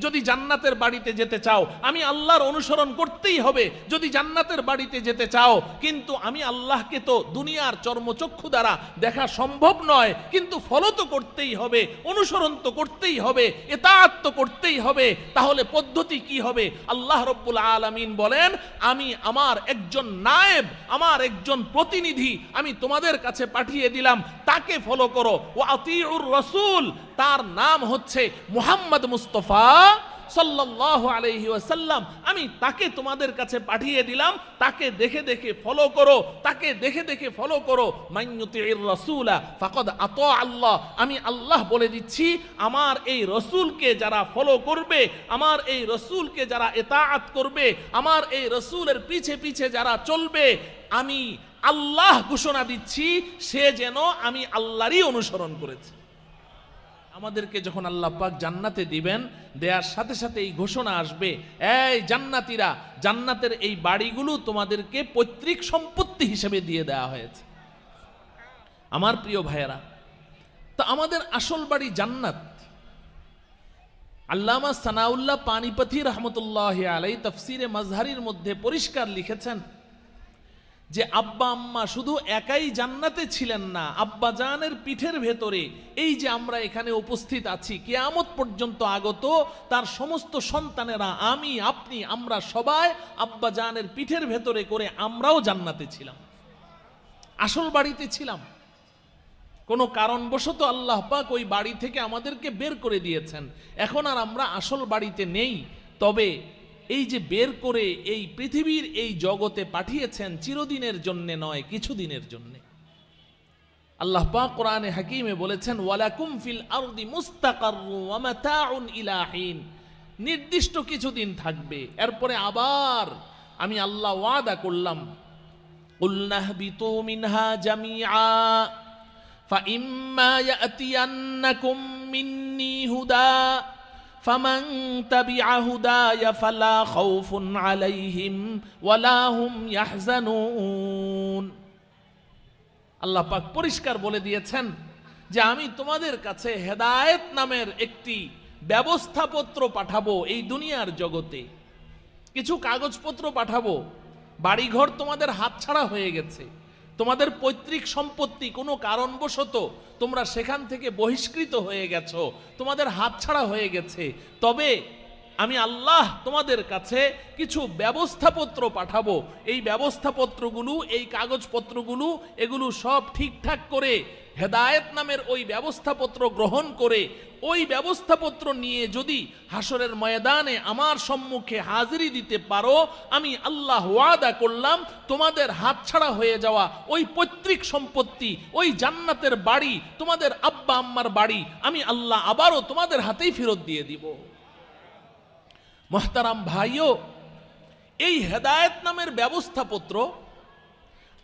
যদি জান্নাতের বাড়িতে যেতে চাও আমি আল্লাহর অনুসরণ করতেই হবে। যদি জান্নাতের বাড়িতে যেতে চাও, কিন্তু আমি আল্লাহকে তো দুনিয়ার চর্মচক্ষু দ্বারা দেখা সম্ভব নয়, কিন্তু ফলো তো করতেই হবে, অনুসরণ তো করতেই হবে, ইতাআত তো করতেই হবে। তাহলে পদ্ধতি কি হবে? আল্লাহ রাব্বুল আলামিন বলেন, আমি আমার একজন নায়েব, আমার একজন প্রতিনিধি আমি তোমাদের কাছে পাঠিয়ে দিলাম, তাকে ফলো করো। ওয়া আতিউর রাসূল, তার নাম হচ্ছে মুহাম্মদ মুস্তাফা সাল্লাল্লাহু আলাইহি ওয়াসাল্লাম। আমি তাকে তোমাদের কাছে পাঠিয়ে দিলাম, তাকে দেখে দেখে ফলো করো, তাকে দেখে দেখে ফলো করো। মান ইউতিউর রাসূলা ফাকাদ আতা আল্লাহ, আমি আল্লাহ বলে দিচ্ছি, আমার এই রসুলকে যারা ফলো করবে, আমার এই রসুলকে যারা ইতাআত করবে, আমার এই রসুলের পিছে পিছে যারা চলবে, আমি আল্লাহ ঘোষণা দিচ্ছি সে যেন আমি আল্লাহরই অনুসরণ করেছে। আমাদেরকে যখন আল্লাহ পাক জান্নাতে দিবেন, দেওয়ার সাথে সাথে এই ঘোষণা আসবে, এই জান্নাতীরা, জান্নাতের এই বাড়িগুলো তোমাদেরকে পৈতৃক সম্পত্তি হিসেবে দিয়ে দেওয়া হয়েছে। আমার প্রিয় ভাইয়েরা, তো আমাদের আসল বাড়ি জান্নাত। আল্লামা সানাউল্লাহ পানিপথী রহমতুল্লাহি আলাইহি তাফসিরে মাজহারির মধ্যে পরিষ্কার লিখেছেন যে আব্বা আম্মা শুধু একাই জান্নাতে ছিলেন না, আব্বা জানের পিঠের ভেতরে এই যে আমরা এখানে উপস্থিত আছি, কিয়ামত পর্যন্ত আগত তার সমস্ত সন্তানেরা, আমি আপনি আমরা সবাই আব্বা জানের পিঠের ভেতরে করে আমরাও জান্নাতে ছিলাম, আসল বাড়িতে ছিলাম। কোনো কারণবশত আল্লাহ পাক ওই বাড়ি থেকে আমাদেরকে বের করে দিয়েছেন, এখন আর আমরা আসল বাড়িতে নেই। তবে এই যে বের করে এই পৃথিবীর এই জগতে পাঠিয়েছেন চিরদিনের জন্য নয়, কিছুদিনের জন্য। আল্লাহ পাক কোরআনে হাকিমে বলেছেন, ওয়ালাকুম ফিল আরদি মুস্তাকাররু ওয়া মাতাউন ইলা হিন, নির্দিষ্ট কিছুদিন থাকবে, এরপরে আবার আমি আল্লাহ ওয়াদা করলাম, কুলনাহবিতু মিনহা জামিআ ফাইম্মা ইয়াতিয়ান্নাকুম মিন্নী হুদা ফামান তাবিআ হুদায়া ফালা খাউফুন আলাইহিম ওয়ালা হুম ইয়াহজানুন। আল্লাহ পাক পরিষ্কার বলে দিয়েছেন যে আমি তোমাদের কাছে হেদায়েত নামের একটি ব্যবস্থাপত্র পাঠাবো এই দুনিয়ার জগতে, কিছু কাগজপত্র পাঠাবো। বাড়িঘর তোমাদের হাতছাড়া হয়ে গেছে, তোমাদের পৈতৃক সম্পত্তি কোনো কারণবশত তোমরা সেখান থেকে বহিষ্কৃত হয়ে গেছো, তোমাদের হাতছাড়া হয়ে গেছে। তবে আমি আল্লাহ তোমাদের কাছে কিছু ব্যবস্থাপত্র পাঠাবো, এই ব্যবস্থাপত্রগুলো, এই কাগজপত্রগুলো, এগুলো সব ঠিকঠাক করে হেদায়েত নামের ওই ব্যবস্থাপত্র গ্রহণ করে ওই ব্যবস্থাপত্র নিয়ে যদি হাসরের ময়দানে আমার সম্মুখে হাজিরি দিতে পারো, আমি আল্লাহ ওয়াদা করলাম তোমাদের হাতছাড়া হয়ে যাওয়া ওই পৈতৃক সম্পত্তি, ওই জান্নাতের বাড়ি, তোমাদের আব্বা আম্মার বাড়ি, আমি আল্লাহ আবারও তোমাদের হাতেই ফেরত দিয়ে দিব। মুহতারাম ভাইও, এই হেদায়েত নামের ব্যবস্থাপত্র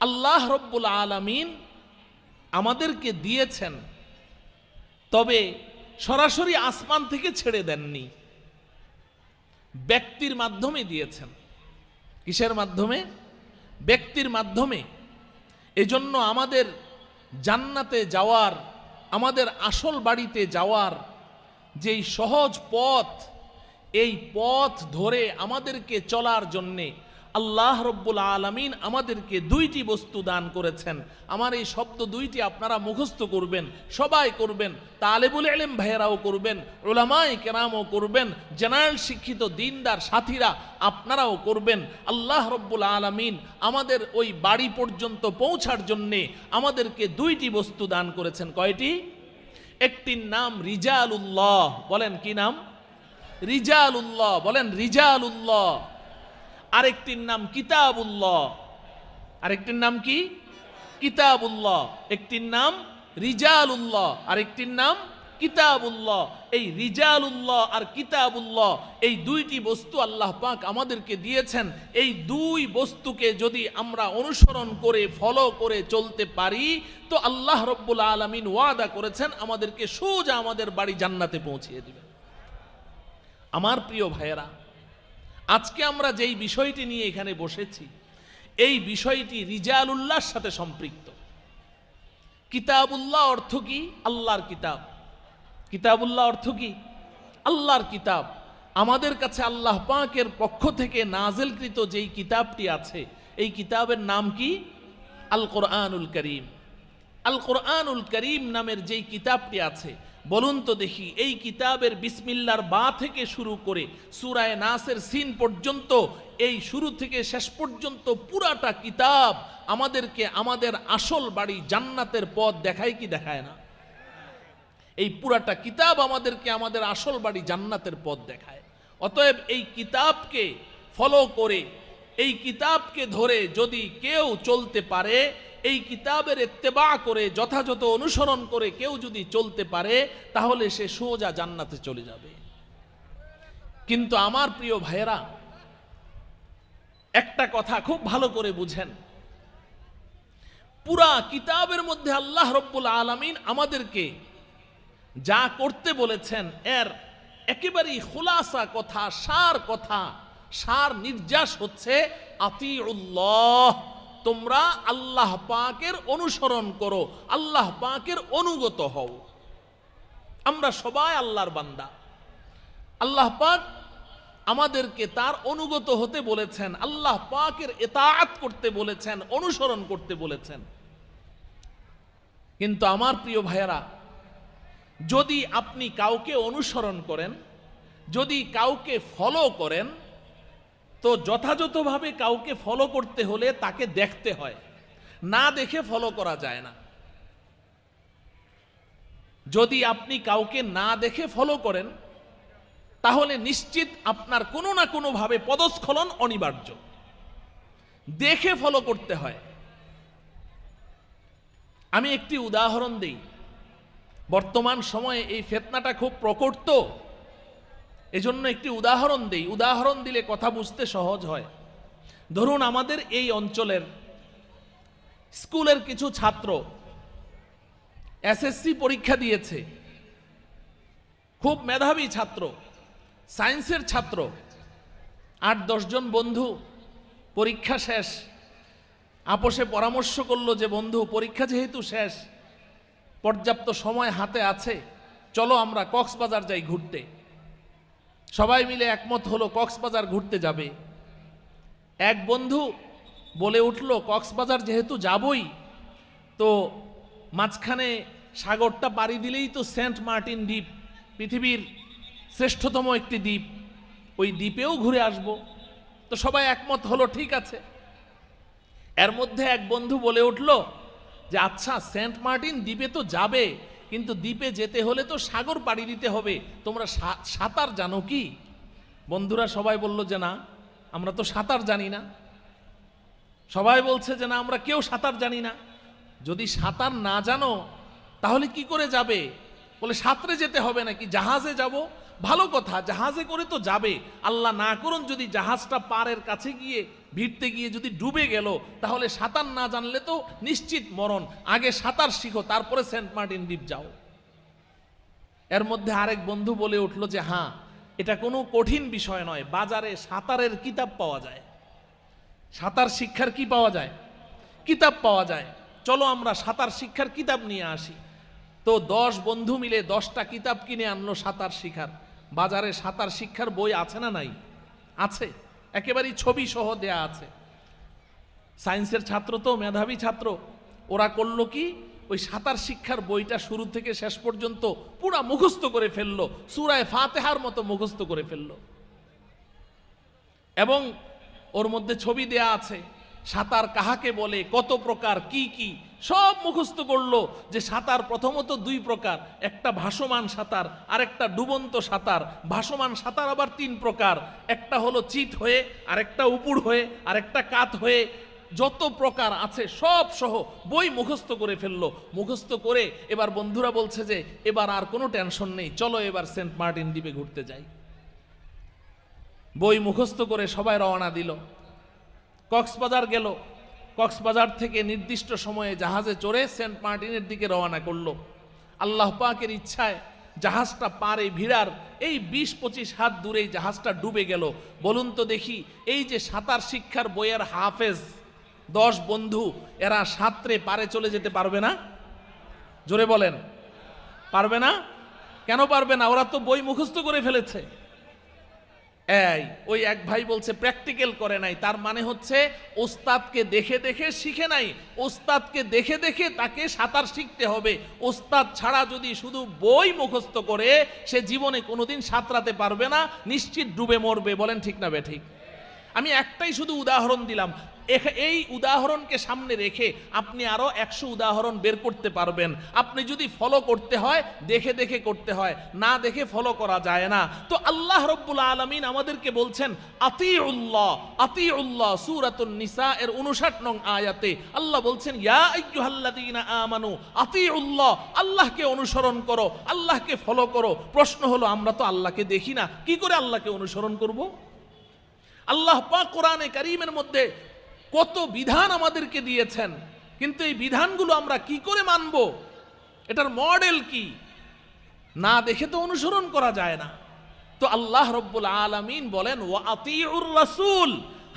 আল্লাহ রব্বুল আলামিন আমাদেরকে দিয়েছেন, তবে সরাসরি আসমান থেকে ছেড়ে দেননি, ব্যক্তির মাধ্যমে দিয়েছেন। কিসের মাধ্যমে? ব্যক্তির মাধ্যমে। এজন্য আমাদের জান্নাতে যাওয়ার, আমাদের আসল বাড়িতে যাওয়ার যেই সহজ পথ, এই পথ ধরে আমাদেরকে চলার জন্যে আল্লাহ রব্বুল আলামিন আমাদেরকে দুইটি বস্তু দান করেছেন। আমার এই শব্দ দুইটি আপনারা মুখস্থ করবেন, সবাই করবেন, তালেবুল ইলম ভাইয়েরাও করবেন, উলামায়ে কেরামও করবেন, জেনারেল শিক্ষিত দিনদার সাথীরা আপনারাও করবেন। আল্লাহ রব্বুল আলামিন আমাদের ওই বাড়ি পর্যন্ত পৌঁছার জন্যে আমাদেরকে দুইটি বস্তু দান করেছেন। কয়টি? একটির নাম রিজালুল্লাহ, বলেন কি নাম? রিজালুল্লাহ, বলেন রিজালুল্লাহ। আরেকটির নাম কিতাবুল্লাহ। আরেকটির নাম কি? কিতাবুল্লাহ। একটির নাম রিজালুল্লাহ, আরেকটির নাম কিতাবুল্লাহ। এই রিজালুল্লাহ আর কিতাবুল্লাহ, এই দুইটি বস্তু আল্লাহ পাক আমাদেরকে দিয়েছেন। এই দুই বস্তুকে যদি আমরা অনুসরণ করে ফলো করে চলতে পারি, তো আল্লাহ রব্বুল আলামিন ওয়াদা করেছেন আমাদেরকে সোজা আমাদের বাড়ি জান্নাতে পৌঁছিয়ে দিবেন। আমার প্রিয় ভাইয়েরা, আজকে আমরা যেই বিষয়টি নিয়ে এখানে বসেছি, এই বিষয়টি রিজালুল্লাহর সাথে সম্পৃক্ত। কিতাবুল্লাহ অর্থ কি? আল্লাহর কিতাব। কিতাবুল্লাহ অর্থ কি? আল্লাহর কিতাব। আমাদের কাছে আল্লাহ পাকের পক্ষ থেকে নাজিলকৃত যেই কিতাবটি আছে, এই কিতাবের নাম কি? আল কোরআনুল করিম। আল কোরআনুল করিম নামের যেই কিতাবটি আছে, বলুন তো দেখি, এই কিতাবের বিসমিল্লার বা থেকে শুরু করে সূরায়ে নাসের সিন পর্যন্ত, এই শুরু থেকে শেষ পর্যন্ত পুরাটা কিতাব আমাদেরকে আমাদের আসল বাড়ি জান্নাতের পথ দেখায় কি দেখায় না? এই পুরাটা কিতাব আমাদেরকে আমাদের আসল বাড়ি জান্নাতের পথ দেখায়। অতএব এই কিতাবকে ফলো করে, এই কিতাবকে ধরে যদি কেউ চলতে পারে, এই কিতাবের ইত্তেবা করে, যথাযথ অনুসরণ করে কেউ যদি চলতে পারে, তাহলে সে সোজা জান্নাতে চলে যাবে। কিন্তু আমার প্রিয় ভাইয়েরা, একটা কথা খুব ভালো করে বুঝেন, পুরা কিতাবের মধ্যে আল্লাহ রব্বুল আলামিন আমাদেরকে যা করতে বলেছেন, এর একেবারেই খুলাসা কথা, সার নির্যাস হচ্ছে আতিউল্লাহ, তোমরা আল্লাহ পাকের অনুসরণ করো, আল্লাহ পাকের অনুগত হও। আমরা সবাই আল্লাহর বান্দা, আল্লাহ পাক আমাদেরকে তার অনুগত হতে বলেছেন, আল্লাহ পাকের ইতাআত করতে বলেছেন, অনুসরণ করতে বলেছেন। কিন্তু আমার প্রিয় ভাইয়েরা, যদি আপনি কাউকে অনুসরণ করেন, যদি কাউকে ফলো করেন, তো যথাযথভাবে কাউকে ফলো করতে হলে তাকে দেখতে হয়, না দেখে ফলো করা যায় না। যদি আপনি কাউকে না দেখে ফলো করেন, তাহলে নিশ্চিত আপনার কোনো না কোনোভাবে পদস্খলন অনিবার্য। দেখে ফলো করতে হয়। আমি একটি উদাহরণ দিই। বর্তমান সময়ে এই ফিতনাটা খুব প্রকট, তো এজন্য একটি উদাহরণ দেই, উদাহরণ দিলে কথা বুঝতে সহজ হয়। ধরুন, আমাদের এই অঞ্চলের স্কুলের কিছু ছাত্র এসএসসি পরীক্ষা দিয়েছে, খুব মেধাবী ছাত্র, সায়েন্সের ছাত্র। ৮-১০ জন বন্ধু পরীক্ষা শেষ, আপোষে পরামর্শ করলো যে বন্ধু, পরীক্ষা যেহেতু শেষ, পর্যাপ্ত সময় হাতে আছে, চলো আমরা কক্সবাজার যাই ঘুরতে। সবাই মিলে একমত হলো কক্সবাজার ঘুরতে যাবে। এক বন্ধু বলে উঠল, কক্সবাজার যেহেতু যাবই, তো মাঝখানে সাগরটা পাড়ি দিলেই তো সেন্ট মার্টিন দ্বীপ, পৃথিবীর শ্রেষ্ঠতম একটি দ্বীপ, ওই দ্বীপেও ঘুরে আসব। তো সবাই একমত হলো, ঠিক আছে। এর মধ্যে এক বন্ধু বলে উঠল যে আচ্ছা, সেন্ট মার্টিন দ্বীপে তো যাবে, কিন্তু দ্বীপে যেতে হলে তো সাগর পাড়ি দিতে হবে, তোমরা সাঁতার জানো কি? বন্ধুরা সবাই বলল যে না, আমরা তো সাঁতার জানি না। সবাই বলছে যে না, আমরা কেউ সাঁতার জানি না। যদি সাঁতার না জানো তাহলে কি করে যাবে? বলে সাঁতরে যেতে হবে নাকি, জাহাজে যাব। ভালো কথা, জাহাজে করে তো যাবে। আল্লাহ না করুন যদি জাহাজটা পাড়ের কাছে গিয়ে ভিড়তে গিয়ে যদি ডুবে গেল, তাহলে সাঁতার না জানলে তো নিশ্চিত মরণ। আগে সাঁতার শিখো, তারপরে সেন্ট মার্টিন দ্বীপ যাও। এর মধ্যে আরেক বন্ধু বলে উঠলো যে হ্যাঁ, এটা কোনো কঠিন বিষয় নয়, বাজারে সাঁতারের কিতাব পাওয়া যায়, সাঁতার শিক্ষার কি পাওয়া যায়, কিতাব পাওয়া যায়, চলো আমরা সাঁতার শিক্ষার কিতাব নিয়ে আসি। তো 10 বন্ধু মিলে 10টা কিতাব কিনে আনলো সাঁতার শিখার। বাজারে সাঁতার শিক্ষার বই আছে না নাই? আছে, একেবারেই ছবি সহ দেয়া আছে। সায়েন্সের ছাত্র তো, মেধাবী ছাত্র, ওরা করলো কি, ওই সাঁতার শিক্ষার বইটা শুরু থেকে শেষ পর্যন্ত পুরা মুখস্থ করে ফেললো, সূরা ফাতিহার মতো মুখস্থ করে ফেললো। এবং ওর মধ্যে ছবি দেয়া আছে, সাঁতার কাহাকে বলে, কত প্রকার, কি কি, সব মুখস্থ করলো। যে সাঁতার প্রথমত 2 প্রকার, একটা ভাসমান সাঁতার আর একটা ডুবন্ত সাঁতার। ভাসমান সাঁতার আবার 3 প্রকার, একটা হলো চিত হয়ে, আরেকটা উপুর হয়ে, আরেকটা কাত হয়ে, যত প্রকার আছে সব সহ বই মুখস্থ করে ফেললো। মুখস্থ করে এবার বন্ধুরা বলছে যে এবার আর কোনো টেনশন নেই, চলো এবার সেন্ট মার্টিন দ্বীপে ঘুরতে যাই। বই মুখস্থ করে সবাই রওনা দিল, কক্সবাজার গেল। কক্সবাজার থেকে নির্দিষ্ট সময়ে জাহাজে চড়ে সেন্ট মার্টিনের দিকে রওনা করলো। আল্লাহ পাকের ইচ্ছায় জাহাজটা পারে ভিড়ার এই 20-25 হাত দূরেই জাহাজটা ডুবে গেল। বলুন তো দেখি, এই যে সাঁতার শিক্ষার বইয়ের হাফেজ 10 বন্ধু, এরা সাঁতরে পারে চলে যেতে পারবে না? জোরে বলেন, পারবে না? কেন পারবে না? ওরা তো বই মুখস্থ করে ফেলেছে। এই ওই এক ভাই বলছে প্র্যাকটিক্যাল করে নাই, তার মানে হচ্ছে ওস্তাদকে দেখে দেখে শিখে নাই, ওস্তাদকে দেখে দেখে তাকে সাঁতার শিখতে হবে। ওস্তাদ ছাড়া যদি শুধু বই মুখস্থ করে, সে জীবনে কোনোদিন সাঁতরাতে পারবে না, নিশ্চিত ডুবে মরবে। বলেন ঠিক না বেঠিক? আমি একটাই শুধু উদাহরণ দিলাম, এই উদাহরণকে সামনে রেখে আপনি আরো 100 উদাহরণ বের করতে পারবেন। আপনি যদি ফলো করতে হয় দেখে দেখে করতে হয়, না দেখে ফলো করা যায় না। তো আল্লাহ রাব্বুল আলামিন আমাদেরকে বলছেন আতিউল্লাহ, আতিউল্লাহ। সূরাতুন নিসা এর 59 নং আয়াতে আল্লাহ বলছেন ইয়া আইয়ুহাল্লাযীনা আমানু আতিউল্লাহ, আল্লাহকে অনুসরণ করো, আল্লাহকে ফলো করো। প্রশ্ন হলো আমরা তো আল্লাহকে দেখি না, কি করে আল্লাহকে অনুসরণ করব? আল্লাহ পাক কোরআনে কারীমের মধ্যে কত বিধান আমাদেরকে দিয়েছেন, কিন্তু এই বিধানগুলো আমরা কি করে মানব? এটার মডেল কি? না দেখে তো অনুসরণ করা যায় না। তো আল্লাহ রাব্বুল আলামিন বলেন ওয়া আতিউর রাসূল,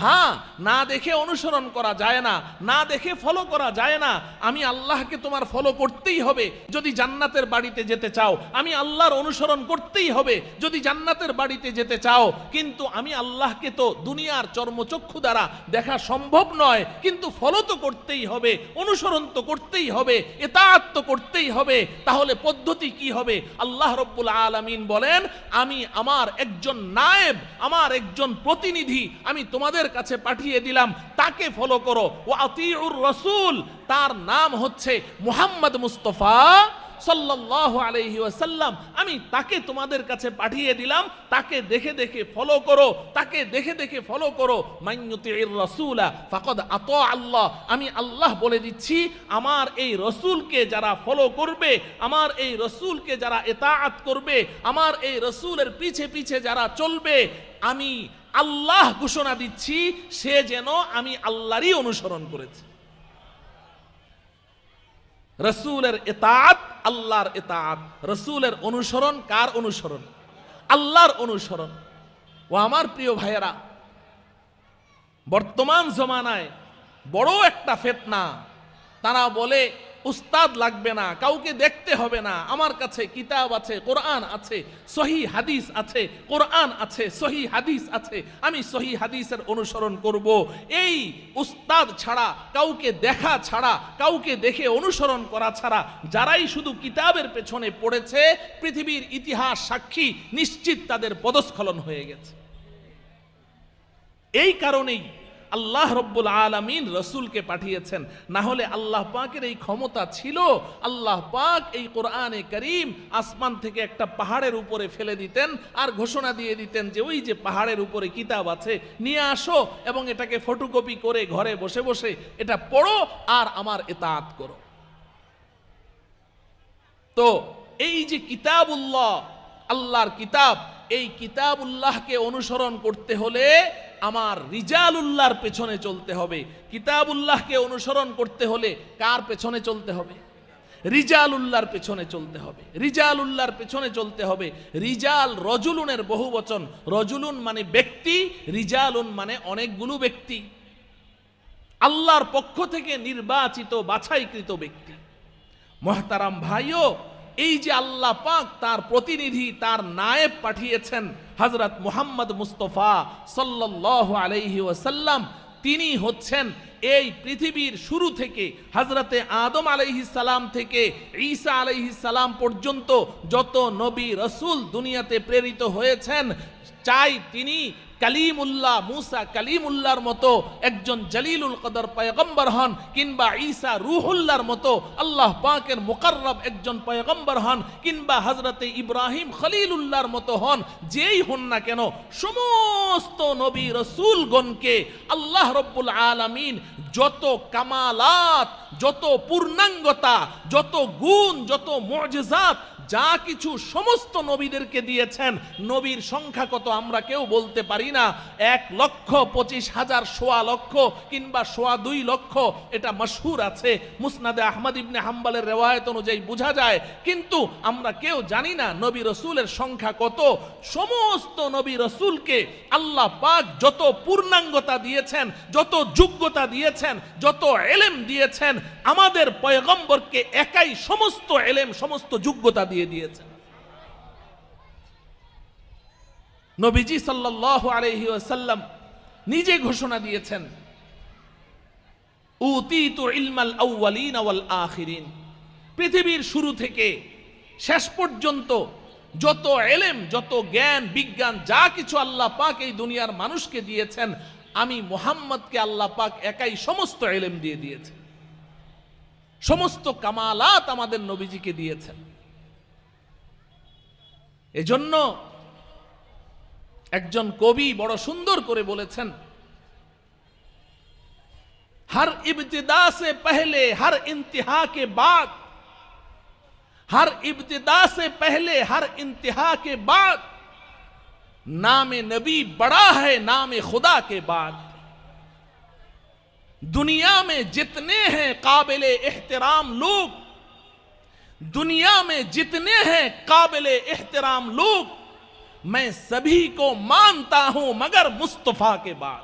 হ্যাঁ, না দেখে অনুসরণ করা যায় না, না দেখে ফলো করা যায় না। আমি আল্লাহকে তোমার ফলো করতেই হবে যদি জান্নাতের বাড়িতে যেতে চাও, আমি আল্লাহর অনুসরণ করতেই হবে যদি জান্নাতের বাড়িতে যেতে চাও। কিন্তু আমি আল্লাহকে তো দুনিয়ার চর্মচক্ষু দ্বারা দেখা সম্ভব নয়, কিন্তু ফলো তো করতেই হবে, অনুসরণ তো করতেই হবে, ইতাআত তো করতেই হবে। তাহলে পদ্ধতি কি হবে? আল্লাহ রাব্বুল আলামিন বলেন আমি আমার একজন নায়েব, আমার একজন প্রতিনিধি আমি তোমাদের কাছে পাঠিয়ে দিলাম, তাকে ফলো করো। ওয়া আতিউর রাসূল, তার নাম হচ্ছে মুহাম্মদ মুস্তাফা সাল্লাল্লাহু আলাইহি ওয়াসাল্লাম। আমি তাকে তোমাদের কাছে পাঠিয়ে দিলাম, তাকে দেখে দেখে ফলো করো, তাকে দেখে দেখে ফলো করো। মান ইউতিইর রাসূলা ফাকাদ আতা আল্লাহ, আমি আল্লাহ বলে দিচ্ছি আমার এই রাসূলকে যারা ফলো করবে, আমার এই রাসূলকে যারা ইতাআত করবে, আমার এই রাসূলের পিছে পিছে যারা চলবে, আমি আল্লাহ ঘোষণা দিচ্ছি সে যেন আমি আল্লাহরই অনুসরণ করেছে। রাসূলের ইতাআত আল্লাহর ইতাআত, রাসূলের অনুসরণ কার অনুসরণ? আল্লাহর অনুসরণ। ও আমার প্রিয় ভাইয়েরা, বর্তমান জমানায় বড় একটা ফিতনা, তারা বলে উস্তাদ লাগবে না, কাউকে দেখতে হবে না, আমার কাছে কিতাব আছে, কোরআন আছে, সহিহ হাদিস আছে, কোরআন আছে, সহিহ হাদিস আছে, আমি সহিহ হাদিসের অনুসরণ করব। এই উস্তাদ ছাড়া, কাউকে দেখা ছাড়া, কাউকে দেখে অনুসরণ করা ছাড়া যারাই শুধু কিতাবের পেছনে পড়েছে, পৃথিবীর ইতিহাস সাক্ষী, নিশ্চিত তাদের পদস্খলন হয়ে গেছে। এই কারণেই আল্লাহ রাব্বুল আলামিন রাসূলকে পাঠিয়েছেন, না হলে আল্লাহ পাকের এই ক্ষমতা ছিল, আল্লাহ পাক এই কোরআনে কারীম আসমান থেকে একটা পাহাড়ের উপরে ফেলে দিতেন আর ঘোষণা দিয়ে দিতেন যে ওই যে পাহাড়ের উপরে কিতাব আছে, নিয়ে আসো এবং এটাকে ফটোকপি করে ঘরে বসে বসে এটা পড়ো আর আমার ইতাআত করো। তো এই যে কিতাবুল্লাহ, আল্লাহর কিতাব, এই কিতাবুল্লাহকে অনুসরণ করতে হলে আমার রিজালুল্লাহর পেছনে চলতে হবে। কিতাবুল্লাহকে অনুসরণ করতে হলে কার পেছনে চলতে হবে? রিজালুল্লাহর পেছনে চলতে হবে, রিজালুল্লাহর পেছনে চলতে হবে। রিজাল রজুলুনের বহুবচন, রজুলুন মানে ব্যক্তি, রিজালুন মানে অনেকগুলো ব্যক্তি, আল্লাহর পক্ষ থেকে নির্বাচিত বাছাইকৃত ব্যক্তি। মুহতারাম ভাইও, এই যে আল্লাহ পাক তার প্রতিনিধি, তার নায়েব পাঠিয়েছেন হযরত মুহাম্মদ মুস্তাফা সাল্লাল্লাহু আলাইহি ওয়াসাল্লাম, তিনি হচ্ছেন এই পৃথিবীর শুরু থেকে হযরতে আদম আলাইহিস সালাম থেকে ঈসা আলাইহিস সালাম পর্যন্ত যত নবী রাসূল দুনিয়াতে প্রেরিত হয়েছেন, চাই তিনি কালিমুল্লাহ, মুসা কালিমুল্লাহর মতো একজন জলিলুল কদর পয়গম্বর হন, কিংবা ঈসা রূহুল্লাহর মতো আল্লাহ পাকের মুকাররব একজন পয়গম্বর হন, কিংবা হযরতে ইব্রাহিম খলিলুল্লাহর মতো হন, যেই হন না কেন সমস্ত নবী রাসূলগণকে আল্লাহ রাব্বুল আলামিন যত কামালাত, যত পূর্ণাঙ্গতা, যত গুণ, যত মুজিজাত, যা কিছু সমস্ত নবীদেরকে দিয়েছেন, নবীর সংখ্যা কত আমরা কেউ বলতে পারি না। 1,25,000, 1.25 লক্ষ কিংবা 2.25 লক্ষ, এটা মশহুর আছে, মুসনাদে আহমদ ইবনে হাম্বলের রিওয়ায়াত অনুযায়ী বোঝা যায়, কিন্তু আমরা কেউ জানি না নবী রাসূলের সংখ্যা কত। সমস্ত নবী রাসূলকে আল্লাহ পাক যত পূর্ণাঙ্গতা দিয়েছেন, যত যোগ্যতা দিয়েছেন, যত ইলম দিয়েছেন, আমাদের পয়গম্বরকে একাই সমস্ত ইলম, সমস্ত যোগ্যতা দিয়ে দিয়েছেন। নবীজি সাল্লাল্লাহু আলাইহি ওয়াসাল্লাম নিজে ঘোষণা দিয়েছেন, উতীতু ইলমাল আউয়ালিন ওয়াল আখিরিন। পৃথিবীর শুরু থেকে শেষ পর্যন্ত যত ইলম, যত জ্ঞান বিজ্ঞান, যা কিছু আল্লাহ পাক এই দুনিয়ার মানুষকে দিয়েছেন, আমি মুহাম্মদকে আল্লাহ পাক একাই সমস্ত ইলম দিয়ে দিয়েছেন। সমস্ত কামালাত আমাদের নবীজিকে দিয়েছেন। এজন্য একজন কবি বড় সুন্দর করে বলেছেন, हर इब्तिदा से पहले हर इंतहा के बाद, हर इब्तिदा से पहले हर इंतहा के बाद, नाम नबी बड़ा है नाम खुदा के बाद। दुनिया में जितने हैं काबिले एहतराम लोग, दुनिया में जितने हैं काबिले एहतराम लोग, मैं सभी को मानता हूं मगर मुस्तफा के बाद।